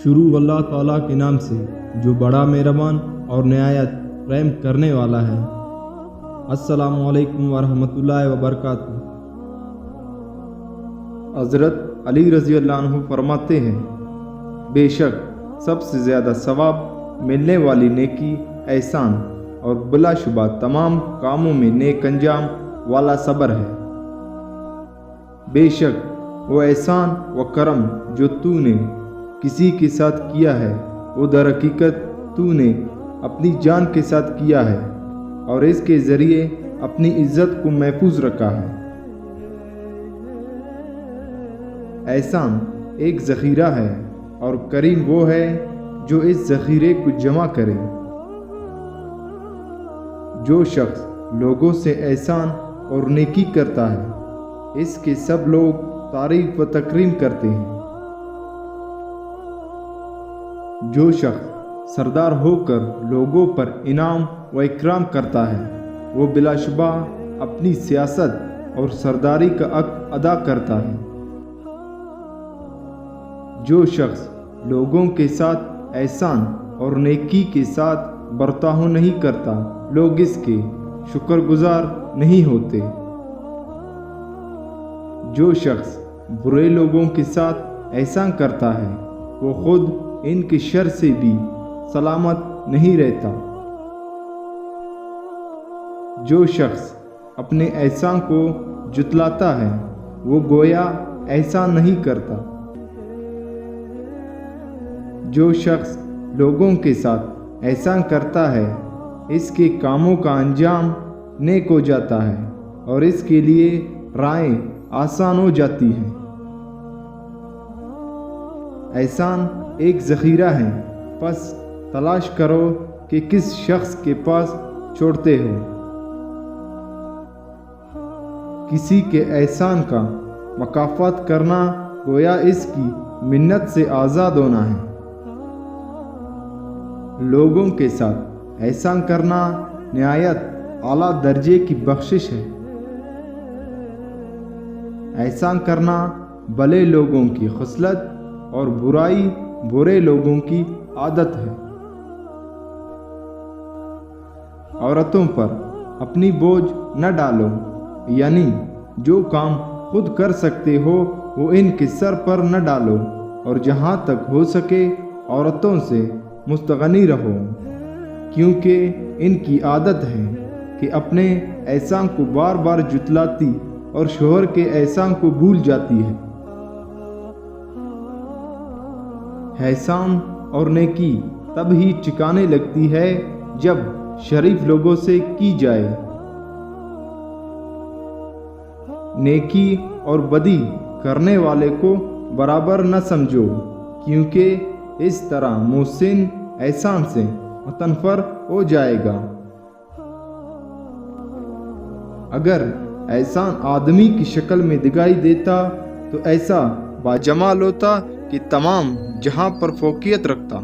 شروع اللہ تعالیٰ کے نام سے جو بڑا مہربان اور نہایت رحم کرنے والا ہے۔ السلام علیکم ورحمۃ اللہ وبرکاتہ۔ حضرت علی رضی اللہ عنہ فرماتے ہیں، بے شک سب سے زیادہ ثواب ملنے والی نیکی احسان اور بلا شبہ تمام کاموں میں نیک انجام والا صبر ہے۔ بے شک وہ احسان و کرم جو تو نے کسی کے ساتھ کیا ہے وہ در حقیقت تو نے اپنی جان کے ساتھ کیا ہے اور اس کے ذریعے اپنی عزت کو محفوظ رکھا ہے۔ احسان ایک ذخیرہ ہے اور کریم وہ ہے جو اس ذخیرے کو جمع کرے۔ جو شخص لوگوں سے احسان اور نیکی کرتا ہے اس کے سب لوگ تعریف و تکریم کرتے ہیں۔ جو شخص سردار ہو کر لوگوں پر انعام و اکرام کرتا ہے وہ بلا شبہ اپنی سیاست اور سرداری کا حق ادا کرتا ہے۔ جو شخص لوگوں کے ساتھ احسان اور نیکی کے ساتھ برتاؤ نہیں کرتا لوگ اس کے شکر گزار نہیں ہوتے۔ جو شخص برے لوگوں کے ساتھ احسان کرتا ہے وہ خود ان کے شر سے بھی سلامت نہیں رہتا۔ جو شخص اپنے احسان کو جتلاتا ہے وہ گویا احسان نہیں کرتا۔ جو شخص لوگوں کے ساتھ احسان کرتا ہے اس کے کاموں کا انجام نیک ہو جاتا ہے اور اس کے لیے راہیں آسان ہو جاتی ہیں۔ احسان ایک ذخیرہ ہے، پس تلاش کرو کہ کس شخص کے پاس چھوڑتے ہو۔ کسی کے احسان کا مکافات کرنا گویا اس کی منت سے آزاد ہونا ہے۔ لوگوں کے ساتھ احسان کرنا نہایت اعلیٰ درجے کی بخشش ہے۔ احسان کرنا بھلے لوگوں کی خصلت اور برائی برے لوگوں کی عادت ہے۔ عورتوں پر اپنی بوجھ نہ ڈالو، یعنی جو کام خود کر سکتے ہو وہ ان کے سر پر نہ ڈالو اور جہاں تک ہو سکے عورتوں سے مستغنی رہو، کیونکہ ان کی عادت ہے کہ اپنے احسان کو بار بار جتلاتی اور شوہر کے احسان کو بھول جاتی ہے۔ احسان اور نیکی تب ہی ٹھکانے لگتی ہے جب شریف لوگوں سے کی جائے۔ نیکی اور بدی کرنے والے کو برابر نہ سمجھو، کیونکہ اس طرح محسن احسان سے متنفر ہو جائے گا۔ اگر احسان آدمی کی شکل میں دکھائی دیتا تو ایسا باجمال ہوتا کہ تمام جہاں پر فوقیت رکھتا۔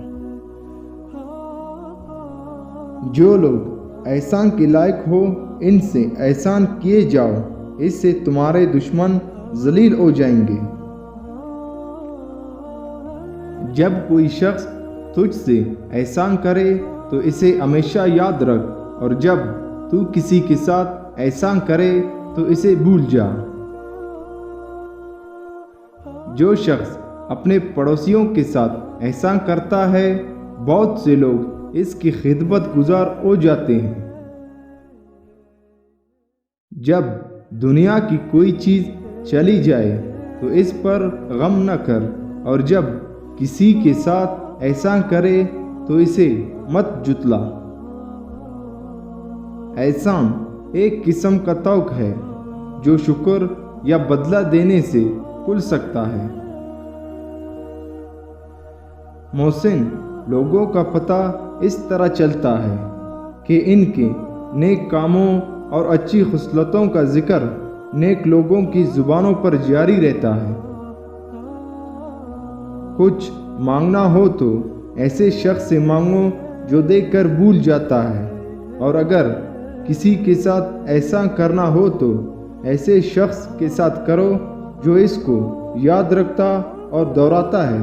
جو لوگ احسان کے لائق ہو ان سے احسان کیے جاؤ، اس سے تمہارے دشمن ذلیل ہو جائیں گے۔ جب کوئی شخص تجھ سے احسان کرے تو اسے ہمیشہ یاد رکھ اور جب تو کسی کے ساتھ احسان کرے تو اسے بھول جا۔ جو شخص اپنے پڑوسیوں کے ساتھ احسان کرتا ہے بہت سے لوگ اس کی خدمت گزار ہو جاتے ہیں۔ جب دنیا کی کوئی چیز چلی جائے تو اس پر غم نہ کر اور جب کسی کے ساتھ احسان کرے تو اسے مت جتلا۔ احسان ایک قسم کا توق ہے جو شکر یا بدلہ دینے سے کھل سکتا ہے۔ محسن لوگوں کا پتہ اس طرح چلتا ہے کہ ان کے نیک کاموں اور اچھی خصلتوں کا ذکر نیک لوگوں کی زبانوں پر جاری رہتا ہے۔ کچھ مانگنا ہو تو ایسے شخص سے مانگو جو دے کر بھول جاتا ہے، اور اگر کسی کے ساتھ احسان کرنا ہو تو ایسے شخص کے ساتھ کرو جو اس کو یاد رکھتا اور دہراتا ہے۔